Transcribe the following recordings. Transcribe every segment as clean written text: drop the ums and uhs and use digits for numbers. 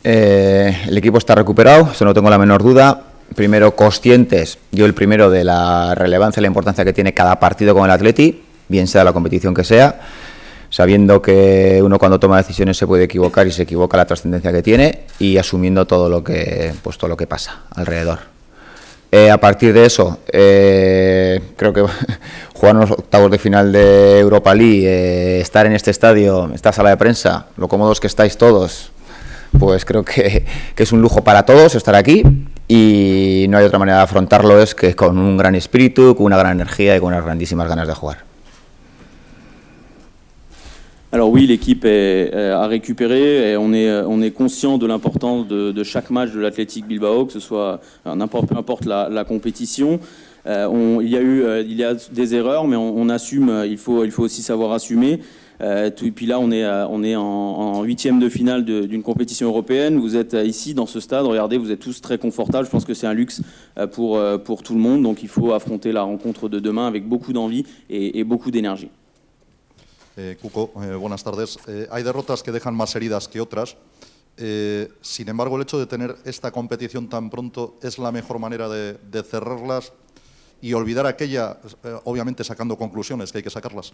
El equipo está recuperado, eso no tengo la menor duda. Primero, conscientes, yo el primero, de la relevancia y la importancia que tiene cada partido con el Atleti, bien sea la competición que sea, sabiendo que uno cuando toma decisiones se puede equivocar y se equivoca la trascendencia que tiene, y asumiendo todo lo que pasa alrededor. A partir de eso, creo que jugar unos octavos de final de Europa League, estar en este estadio, esta sala de prensa, lo cómodos que estáis todos, pues creo que es un lujo para todos estar aquí, y no hay otra manera de afrontarlo es que con un gran espíritu, con una gran energía y con unas grandísimas ganas de jugar. Alors oui, l'équipe a récupéré et on est conscient de l'importance de chaque match de l'Athletic Bilbao, que ce soit peu importe la compétition. Il y a des erreurs, mais on assume. Il faut aussi savoir assumer. Et puis là, on est en 8e de finale d'une compétition européenne. Vous êtes ici dans ce stade. Regardez, vous êtes tous très confortables. Je pense que c'est un luxe pour tout le monde. Donc il faut affronter la rencontre de demain avec beaucoup d'envie et beaucoup d'énergie. Cuco, buenas tardes. Hay derrotas que dejan más heridas que otras. Sin embargo, el hecho de tener esta competición tan pronto es la mejor manera de cerrarlas y olvidar aquella, obviamente sacando conclusiones, que hay que sacarlas.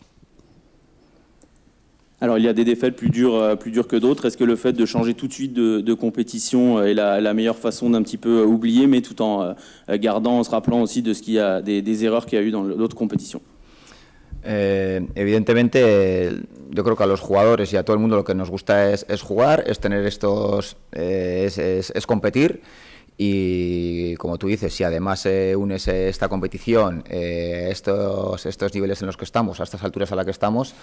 Alors, il y a des défaites plus dures que d'autres. Est-ce que le fait de changer tout de suite de compétition est la meilleure façon d'un petit peu oublier, mais tout en en se rappelant aussi de ce qu'il y a, des erreurs qu'il y a eu dans l'autre compétition? Evidentemente, yo creo que a los jugadores y a todo el mundo lo que nos gusta es jugar, es tener es competir, y como tú dices, si además unes esta competición, estos niveles en los que estamos, a estas alturas a las que estamos,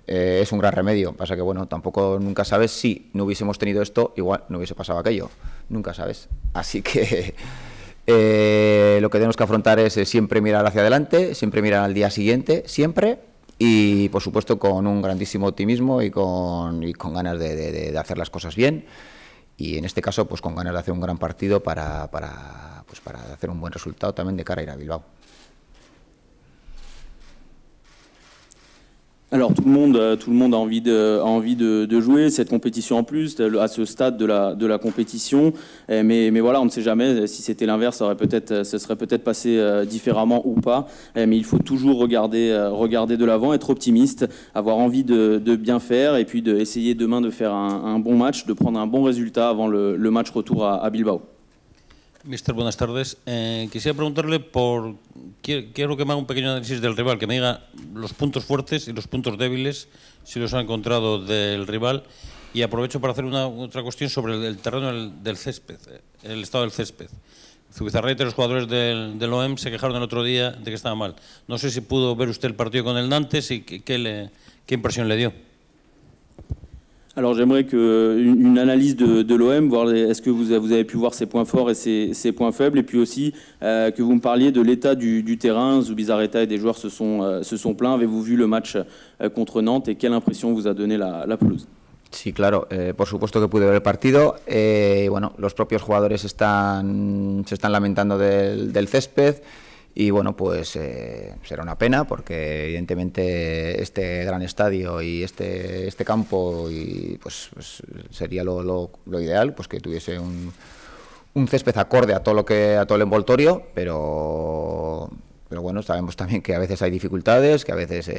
es un gran remedio. Pasa que bueno, tampoco nunca sabes, si no hubiésemos tenido esto, igual no hubiese pasado aquello, nunca sabes. Así que lo que tenemos que afrontar es siempre mirar hacia adelante, siempre mirar al día siguiente, siempre, y por supuesto con un grandísimo optimismo y con ganas de hacer las cosas bien, y en este caso pues con ganas de hacer un gran partido para hacer un buen resultado también de cara a ir a Bilbao. Alors tout le monde a envie de jouer cette compétition en plus à ce stade de la compétition, mais voilà, on ne sait jamais. Si c'était l'inverse, ce serait peut-être passé différemment ou pas, mais il faut toujours regarder de l'avant, être optimiste, avoir envie de bien faire, et puis essayer demain de faire un bon match, de prendre un bon résultat avant le match retour à Bilbao. Mister, buenas tardes. Quisiera preguntarle quiero que me haga un pequeño análisis del rival, que me diga los puntos fuertes y los puntos débiles, si los ha encontrado del rival, y aprovecho para hacer otra cuestión sobre el terreno del césped, el estado del césped. Zubizarreta y los jugadores del OM se quejaron el otro día de que estaba mal. No sé si pudo ver usted el partido con el Nantes y qué impresión le dio. Alors j'aimerais une analyse de l'OM, voir est-ce que vous avez pu voir ses points forts et ses points faibles, et puis aussi que vous me parliez de l'état du terrain. Zubizarreta et des joueurs se sont plaints. Avez-vous vu le match contre Nantes et quelle impression vous a donné la pelouse? Sí, claro, por supuesto que pude ver el partido. Bueno, los propios jugadores se están lamentando del césped. Y bueno, pues será una pena, porque evidentemente este gran estadio y este campo y pues sería lo ideal, pues que tuviese un césped acorde a todo el envoltorio, pero bueno, sabemos también que a veces hay dificultades, que a veces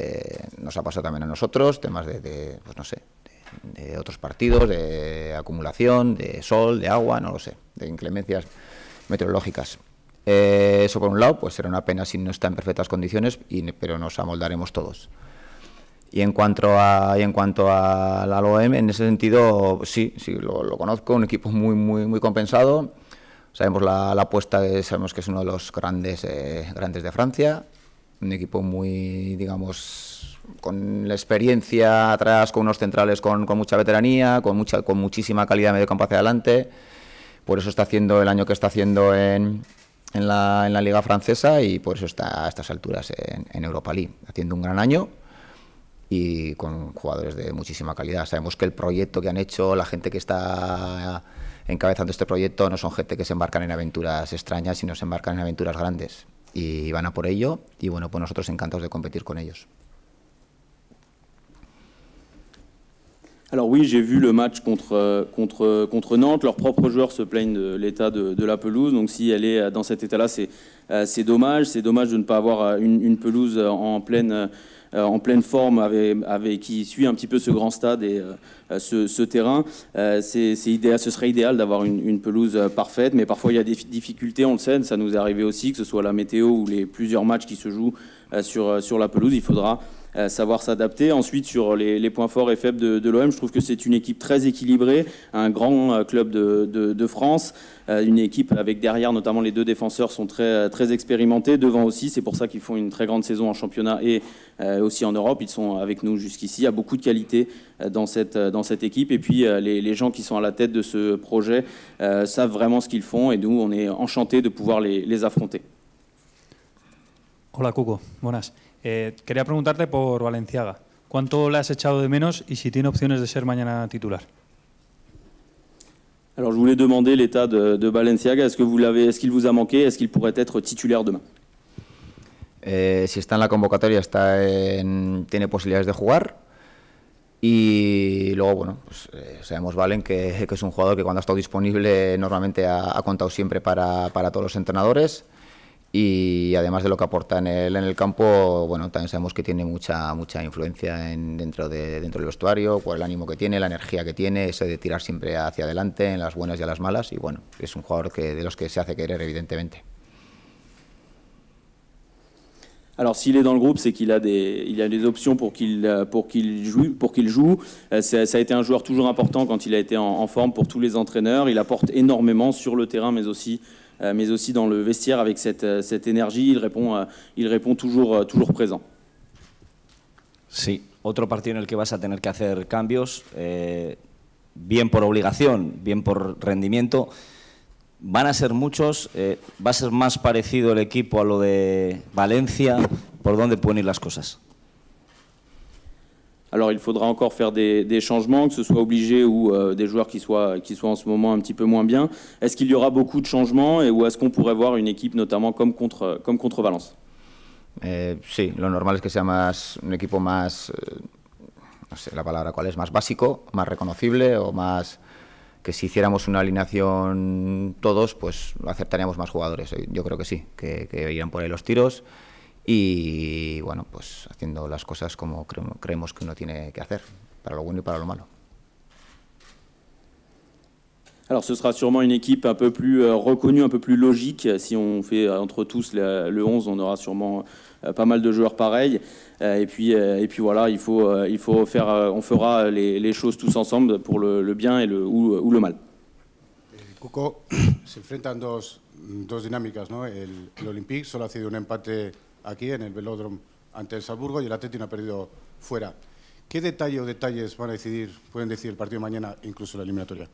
nos ha pasado también a nosotros, temas pues no sé, de otros partidos, de acumulación, de sol, de agua, no lo sé, de inclemencias meteorológicas. Eso por un lado, pues será una pena si no está en perfectas condiciones, pero nos amoldaremos todos. Y en cuanto al OM, en ese sentido, sí, lo conozco, un equipo muy compensado. Sabemos la apuesta, sabemos que es uno de los grandes de Francia, un equipo muy, digamos, con la experiencia atrás, con unos centrales con mucha veteranía, con muchísima calidad de medio campo hacia adelante. Por eso está haciendo el año que está haciendo en la Liga Francesa, y por eso está a estas alturas en Europa League, haciendo un gran año y con jugadores de muchísima calidad. Sabemos que el proyecto que han hecho, la gente que está encabezando este proyecto, no son gente que se embarcan en aventuras extrañas, sino se embarcan en aventuras grandes, y van a por ello, y bueno, pues nosotros encantados de competir con ellos. Alors oui, j'ai vu le match contre Nantes. Leurs propres joueurs se plaignent de l'état de la pelouse. Donc si elle est dans cet état-là, c'est dommage. C'est dommage de ne pas avoir une pelouse en pleine forme qui suit un petit peu ce grand stade et ce terrain. Ce serait idéal d'avoir une pelouse parfaite, mais parfois il y a des difficultés, on le sait, ça nous est arrivé aussi, que ce soit la météo ou les plusieurs matchs qui se jouent sur la pelouse. Il faudra savoir s'adapter. Ensuite, sur les points forts et faibles de l'OM, je trouve que c'est une équipe très équilibrée, un grand club de France, une équipe avec derrière, notamment les deux défenseurs sont très expérimentés, devant aussi, c'est pour ça qu'ils font une très grande saison en championnat et aussi en Europe, ils sont avec nous jusqu'ici, il y a beaucoup de qualité dans cette équipe, et puis les gens qui sont à la tête de ce projet savent vraiment ce qu'ils font, et nous, on est enchantés de pouvoir les affronter. Hola, Cuco. Buenas. Quería preguntarte por Valenciaga. ¿Cuánto le has echado de menos y si tiene opciones de ser mañana titular? Alors, je voulais demander l'état de Valenciaga. Est-ce qu'il vous a manqué? Est-ce qu'il pourrait être titulaire demain? Si está en la convocatoria, tiene posibilidades de jugar. Y luego, bueno, pues, sabemos, Valen, que es un jugador que cuando ha estado disponible normalmente ha contado siempre para todos los entrenadores. Y además de lo que aporta en el campo, bueno, también sabemos que tiene mucha influencia dentro del vestuario, por el ánimo que tiene, la energía que tiene, ese de tirar siempre hacia adelante, en las buenas y en las malas, y bueno, es un jugador de los que se hace querer, evidentemente. Alors s'il est dans le groupe, c'est qu'il a des options pour qu'il joue. Ça a été un joueur toujours important quand il a été en forme pour tous les entraîneurs. Il apporte énormément sur le terrain, mais aussi dans le vestiaire avec cette énergie. Il répond toujours présent. Sí, otro partido en el que vas a tener que hacer cambios, bien por obligación, bien por rendimiento. Van a ser muchos, va a ser más parecido el equipo a lo de Valencia. ¿Por dónde pueden ir las cosas? Alors il faudra encore faire des changements, que ce soit obligé ou des joueurs qui soient en ce moment un petit peu moins bien. Est-ce qu'il y aura beaucoup de changements ou est-ce qu'on pourrait voir une équipe notamment comme contre Valence? Sí, lo normal es que sea un equipo más, no sé la palabra cuál es, más básico, más reconocible, o más que si hiciéramos una alineación todos, pues acertaríamos más jugadores. Yo creo que sí, que irían por ahí los tiros. Y bueno, pues haciendo las cosas como creemos que uno tiene que hacer, para lo bueno y para lo malo. Alors ce sera sûrement une équipe un peu plus reconnue, un peu plus logique. Si on fait entre tous le 11, on aura sûrement pas mal de joueurs pareils. Et puis voilà, on fera les choses tous ensemble pour le bien ou le mal. Cuco, se enfrentan dos dinámicas, ¿no? El Olympique solo ha sido un empate aquí en el Velódromo ante el Salzburgo y el Atleti no ha perdido fuera. ¿Qué detalle o detalles pueden decidir el partido de mañana, incluso la eliminatoria?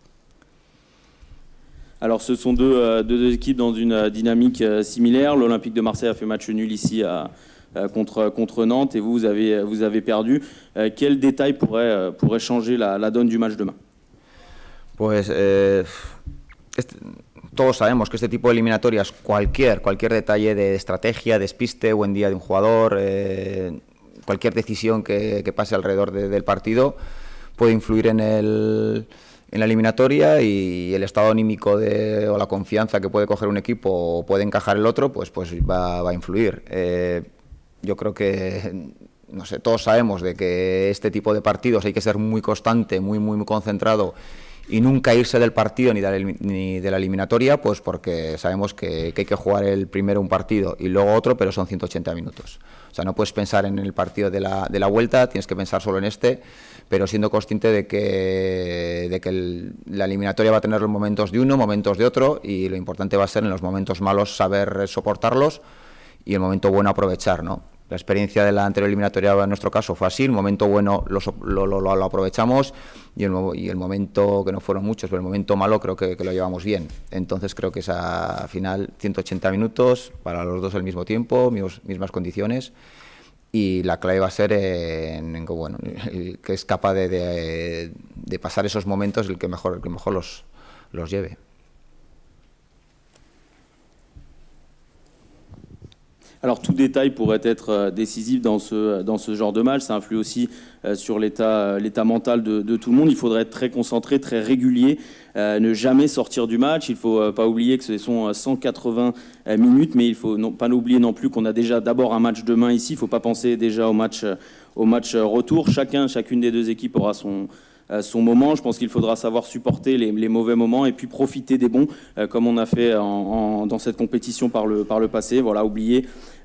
Alors ce sont deux équipes dans une dynamique similaire. L'Olympique de Marseille a fait match nul ici contre Nantes et vous avez perdu. Quel détail pourrait changer la donne du match demain? Pues todos sabemos que este tipo de eliminatorias, cualquier detalle de estrategia, despiste, buen día de un jugador, cualquier decisión que pase alrededor del partido puede influir en la eliminatoria, y el estado anímico o la confianza que puede coger un equipo o puede encajar el otro, pues va a influir. Yo creo que, no sé, todos sabemos de que este tipo de partidos hay que ser muy constante, muy concentrado, y nunca irse del partido ni de la eliminatoria, pues porque sabemos que hay que jugar el primero un partido y luego otro, pero son 180 minutos. O sea, no puedes pensar en el partido de la vuelta, tienes que pensar solo en este, pero siendo consciente de que la eliminatoria va a tener los momentos de uno, momentos de otro, y lo importante va a ser en los momentos malos saber soportarlos y el momento bueno aprovechar, ¿no? La experiencia de la anterior eliminatoria en nuestro caso fue así, el momento bueno lo aprovechamos, y el momento, que no fueron muchos, pero el momento malo creo que lo llevamos bien. Entonces creo que esa final 180 minutos para los dos al mismo tiempo, mismas condiciones, y la clave va a ser el que es capaz de pasar esos momentos, el que mejor los lleve. Alors tout détail pourrait être décisif dans ce genre de match. Ça influe aussi sur l'état mental de tout le monde. Il faudrait être très concentré, très régulier, ne jamais sortir du match. Il ne faut pas oublier que ce sont 180 minutes, mais il ne faut pas oublier non plus qu'on a déjà d'abord un match demain ici. Il ne faut pas penser déjà au match retour. Chacune des deux équipes aura son moment. Je pense qu'il faudra savoir supporter les mauvais moments et puis profiter des bons, comme on a fait dans cette compétition par le passé. Voilà,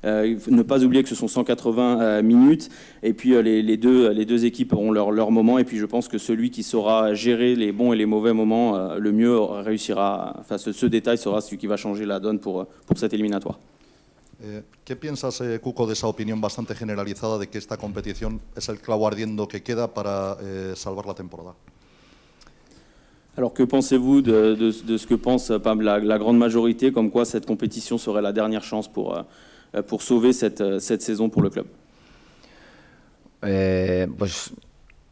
ne pas oublier que ce sont 180 minutes et puis les deux équipes auront leur moment, et puis je pense que celui qui saura gérer les bons et les mauvais moments le mieux réussira. Enfin, ce détail sera celui qui va changer la donne pour cette éliminatoire. ¿Qué piensas, Cuco, de esa opinión bastante generalizada de que esta competición es el clavo ardiendo que queda para salvar la temporada? Alors que pensez-vous de ce que pense la grande majorité, comme quoi cette compétition serait la dernière chance pour sauver cette saison pour le club? Pues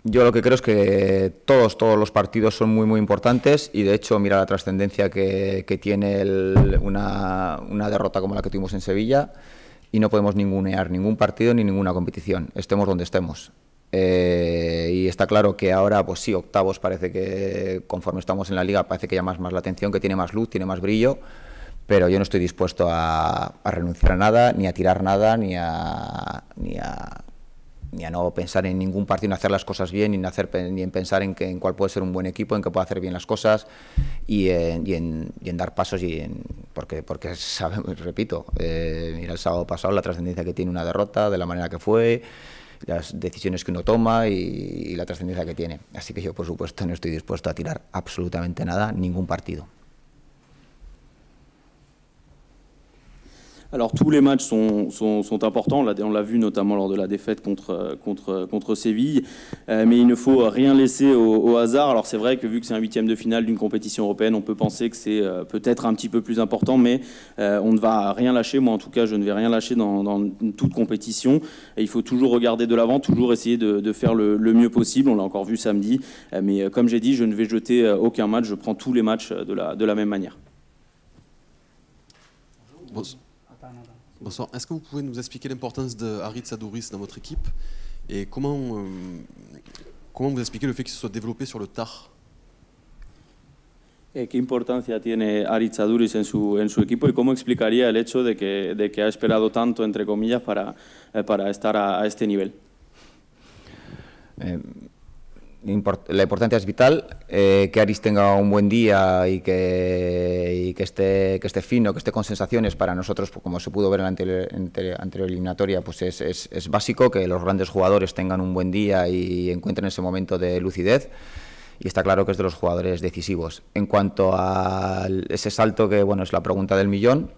yo lo que creo es que todos los partidos son muy importantes, y de hecho mira la trascendencia que tiene una derrota como la que tuvimos en Sevilla, y no podemos ningunear ningún partido ni ninguna competición, estemos donde estemos. Y está claro que ahora, pues sí, octavos parece que conforme estamos en la liga parece que llama más la atención, que tiene más luz, tiene más brillo, pero yo no estoy dispuesto a renunciar a nada, ni a tirar nada, ni a no pensar en ningún partido, en hacer las cosas bien, ni en pensar en cuál puede ser un buen equipo, en que puede hacer bien las cosas, y en dar pasos, porque sabemos, repito, mira el sábado pasado la trascendencia que tiene una derrota, de la manera que fue, las decisiones que uno toma y la trascendencia que tiene. Así que yo, por supuesto, no estoy dispuesto a tirar absolutamente nada, ningún partido. Alors tous les matchs sont importants, on l'a vu notamment lors de la défaite contre Séville, mais il ne faut rien laisser au hasard. Alors c'est vrai que vu que c'est un huitième de finale d'une compétition européenne, on peut penser que c'est peut-être un petit peu plus important, mais on ne va rien lâcher. Moi en tout cas, je ne vais rien lâcher dans toute compétition. Et il faut toujours regarder de l'avant, toujours essayer de faire le mieux possible. On l'a encore vu samedi, mais comme j'ai dit, je ne vais jeter aucun match, je prends tous les matchs de la même manière. Bonsoir. Est-ce que vous pouvez nous expliquer l'importance de Harit Sadouris dans votre équipe et comment vous expliquez le fait qu'il se soit développé sur le tard? ¿Qué importancia tiene Harit Sadouris en su equipo y cómo explicaría el hecho de que ha esperado tanto, entre comillas, para estar a este nivel? La importancia es vital, que Aris tenga un buen día y que esté fino, que esté con sensaciones, para nosotros, como se pudo ver en la anterior eliminatoria, pues es básico que los grandes jugadores tengan un buen día y encuentren ese momento de lucidez, y está claro que es de los jugadores decisivos. En cuanto a ese salto, que bueno, es la pregunta del millón,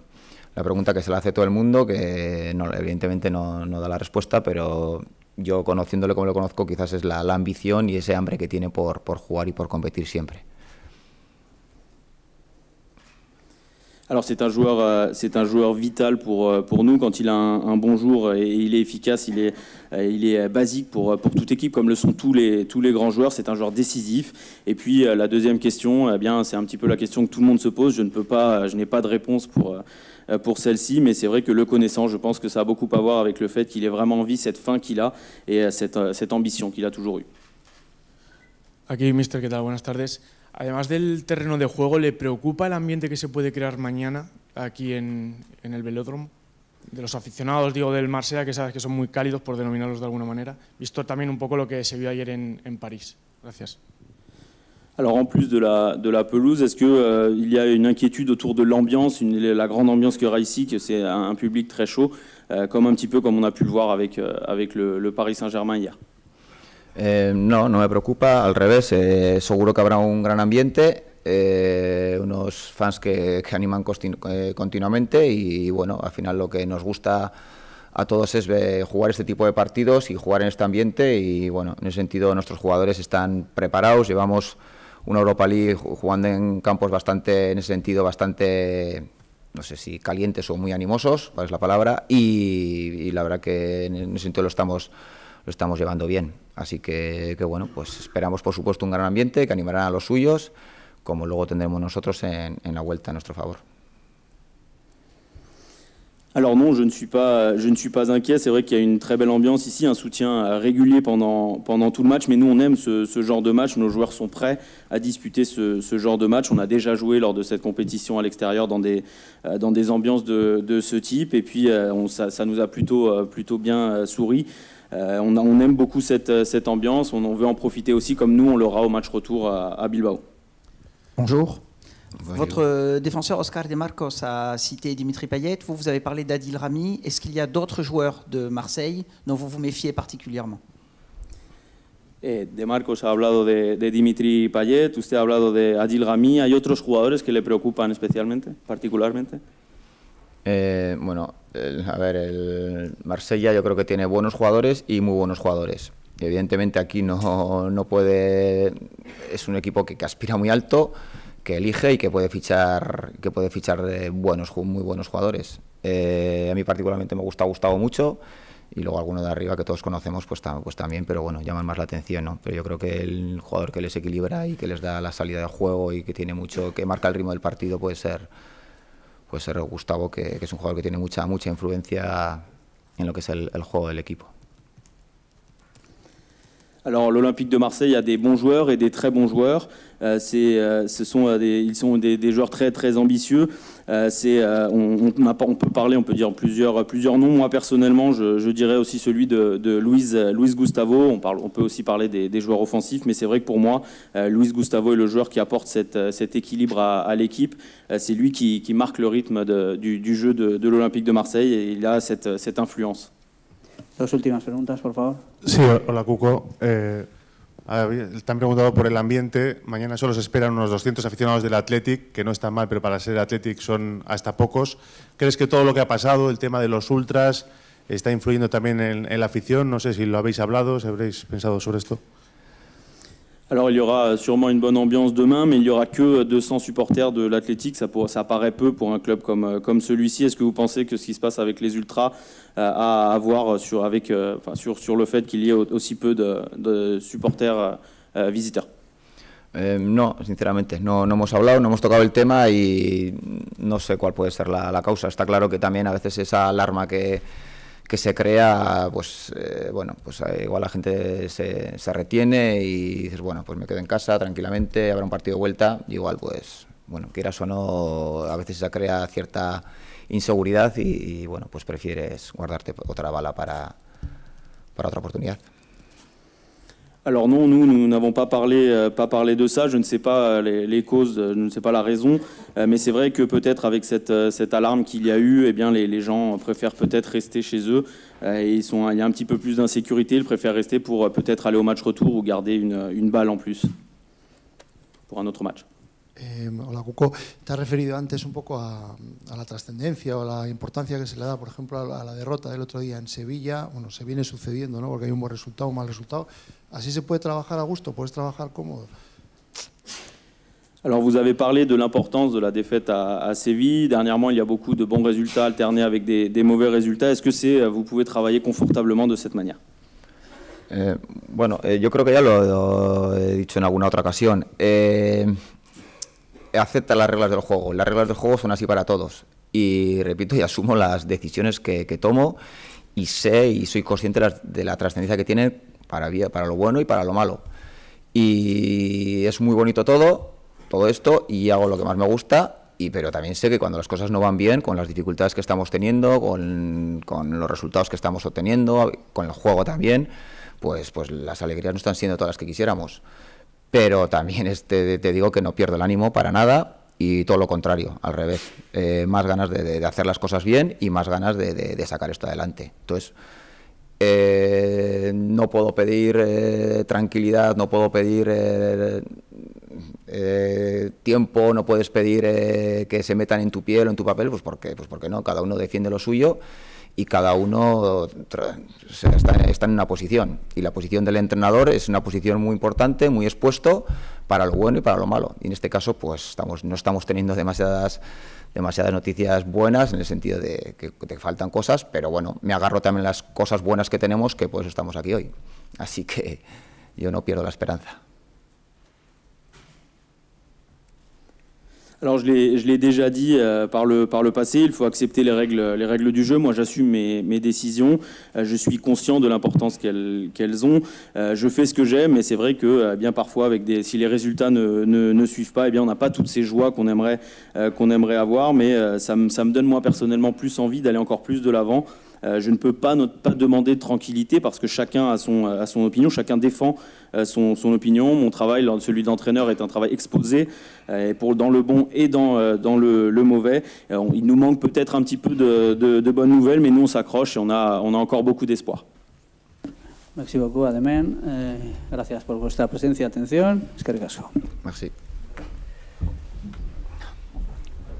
la pregunta que se le hace todo el mundo, que no, evidentemente no da la respuesta, pero yo, conociéndole como lo conozco, quizás es la ambición y ese hambre que tiene por jugar y por competir siempre. Alors c'est un joueur vital pour nous. Quand il a un bon jour et il est efficace, il est basique pour toute équipe, comme le sont tous les grands joueurs. C'est un joueur décisif. Et puis la deuxième question, eh bien c'est un petit peu la question que tout le monde se pose. Je n'ai pas de réponse pour celle-ci, mais c'est vrai que le connaissant, je pense que ça a beaucoup à voir avec le fait qu'il ait vraiment envie, cette faim qu'il a et cette ambition qu'il a toujours eue. Aquí, mister, ¿qué tal? Buenas tardes. Además del terreno de juego, ¿le preocupa el ambiente que se puede crear mañana aquí en el velódromo? De los aficionados, digo, del Marsella, que sabes que son muy cálidos, por denominarlos de alguna manera, visto también un poco lo que se vio ayer en París. Gracias. Alors en plus de la pelouse, est-ce qu'il y a une inquiétude autour de l'ambiance, la grande ambiance qu'il y aura ici, que c'est un public très chaud, comme un petit peu comme on a pu le voir avec le Paris Saint-Germain hier? No me preocupa, al revés, seguro que habrá un gran ambiente, unos fans que animan continuamente, y bueno, al final lo que nos gusta a todos es jugar este tipo de partidos y jugar en este ambiente, y bueno, en ese sentido nuestros jugadores están preparados. Llevamos una Europa League jugando en campos bastante, en ese sentido, bastante, no sé si calientes o muy animosos, cuál es la palabra, y la verdad que en ese sentido lo estamos llevando bien. Así que bueno, pues esperamos por supuesto un gran ambiente que animará a los suyos, como luego tendremos nosotros en la vuelta a nuestro favor. Alors non, je ne suis pas inquiet. C'est vrai qu'il y a une très belle ambiance ici, un soutien régulier pendant tout le match. Mais nous, on aime ce genre de match. Nos joueurs sont prêts à disputer ce genre de match. On a déjà joué lors de cette compétition à l'extérieur dans des ambiances de ce type. Et puis, ça nous a plutôt bien souri. On aime beaucoup cette ambiance. On veut en profiter aussi, comme nous, on l'aura au match retour à Bilbao. Bonjour. Votre défenseur Oscar de Marcos a cité Dimitri Payet, vous avez parlé d'Adil Rami. Est-ce qu'il y a d'autres joueurs de Marseille dont vous vous méfiez particulièrement? De Marcos ha hablado de Dimitri Payet, usted ha hablado de Adil Rami. ¿Hay otros jugadores que le preocupan especialmente, particularmente? Bueno, a ver, el Marsella yo creo que tiene buenos jugadores y muy buenos jugadores. Evidentemente aquí no puede, es un equipo que aspira muy alto, que elige y que puede fichar muy buenos jugadores. A mí particularmente me ha gustado mucho, y luego alguno de arriba que todos conocemos pues también, pero bueno, llaman más la atención, ¿no? Pero yo creo que el jugador que les equilibra y que les da la salida de juego y que tiene mucho, que marca el ritmo del partido puede ser Gustavo, que es un jugador que tiene mucha influencia en lo que es el juego del equipo. Alors l'Olympique de Marseille a des bons joueurs et des très bons joueurs. Ils sont des joueurs très ambitieux. On peut parler, on peut dire plusieurs noms. Moi personnellement, je dirais aussi celui de Luis Gustavo. On peut aussi parler des joueurs offensifs, mais c'est vrai que pour moi, Luis Gustavo est le joueur qui apporte cet équilibre à l'équipe. C'est lui qui marque le rythme du jeu de l'Olympique de Marseille, et il a cette influence. Dos últimas preguntas, por favor. Sí, hola Cuco. Te han preguntado por el ambiente. Mañana solo se esperan unos 200 aficionados del Athletic, que no están mal, pero para ser Athletic son hasta pocos. ¿Crees que todo lo que ha pasado, el tema de los ultras, está influyendo también en la afición? No sé si lo habéis hablado, si habréis pensado sobre esto. Alors il y aura sûrement une bonne ambiance demain, mais il n'y aura que 200 supporters de l'Athletic. Ça paraît peu pour un club comme celui-ci. Est-ce que vous pensez que ce qui se passe avec les ultras a à voir sur le fait qu'il y ait aussi peu de supporters visiteurs? No, sinceramente, no hemos hablado, no hemos tocado el tema y no sé cuál puede ser la causa. Está claro que también a veces esa alarma que se crea, pues igual la gente se retiene y dices, bueno, pues me quedo en casa tranquilamente, habrá un partido de vuelta, y igual pues, bueno, quieras o no, a veces se crea cierta inseguridad y bueno, pues prefieres guardarte otra bala para otra oportunidad. Alors non, nous n'avons pas parlé de ça. Je ne sais pas les causes, je ne sais pas la raison, mais c'est vrai que peut-être avec cette alarme qu'il y a eu, eh bien les gens préfèrent peut-être rester chez eux. Il y a un petit peu plus d'insécurité, ils préfèrent rester pour peut-être aller au match retour ou garder une balle en plus pour un autre match. Hola Cuco, te has referido antes un poco a la trascendencia o la importancia que se le da, por ejemplo, a la derrota del otro día en Sevilla. Bueno, se viene sucediendo, ¿no? Porque hay un buen resultado, un mal resultado. ¿Así se puede trabajar a gusto? ¿Puedes trabajar cómodo? Alors vous avez parlé de l'importance de la défaite à Séville. Dernièrement, il y a beaucoup de bons résultats alternés avec des mauvais résultats. Est-ce que vous pouvez travailler confortablement de cette manière? Bueno, yo creo que ya lo he dicho en alguna otra ocasión. Acepta las reglas del juego. Las reglas del juego son así para todos. Y repito y asumo las decisiones que tomo, y sé y soy consciente de la trascendencia que tienen para lo bueno y para lo malo. Y es muy bonito todo esto, y hago lo que más me gusta, pero también sé que cuando las cosas no van bien, con las dificultades que estamos teniendo, con los resultados que estamos obteniendo, con el juego también, pues las alegrías no están siendo todas las que quisiéramos. Pero también te digo que no pierdo el ánimo para nada, y todo lo contrario, al revés. Más ganas de hacer las cosas bien y más ganas de sacar esto adelante. Entonces, no puedo pedir tranquilidad, no puedo pedir tiempo, no puedes pedir que se metan en tu piel o en tu papel, pues porque no, cada uno defiende lo suyo. Y cada uno está en una posición, y la posición del entrenador es una posición muy importante, muy expuesto para lo bueno y para lo malo. Y en este caso pues no estamos teniendo demasiadas noticias buenas, en el sentido de que te faltan cosas, pero bueno, me agarro también las cosas buenas que tenemos, que pues estamos aquí hoy. Así que yo no pierdo la esperanza. Alors je l'ai déjà dit par le passé, il faut accepter les règles du jeu. Moi j'assume mes décisions, je suis conscient de l'importance qu'elles ont. Je fais ce que j'aime, mais c'est vrai que bien parfois si les résultats ne suivent pas, eh bien on n'a pas toutes ces joies qu'on aimerait avoir, mais ça me donne moi personnellement plus envie d'aller encore plus de l'avant. Je ne peux pas demander de tranquillité parce que chacun a son opinion, chacun défend son opinion. Mon travail, celui d'entraîneur, est un travail exposé dans le bon et dans le mauvais. Il nous manque peut-être un petit peu de bonnes nouvelles, mais nous on s'accroche et on a encore beaucoup d'espoir. Merci beaucoup, Ademén. Gracias por vuestra presencia y atención. Eskerrik asko. Merci.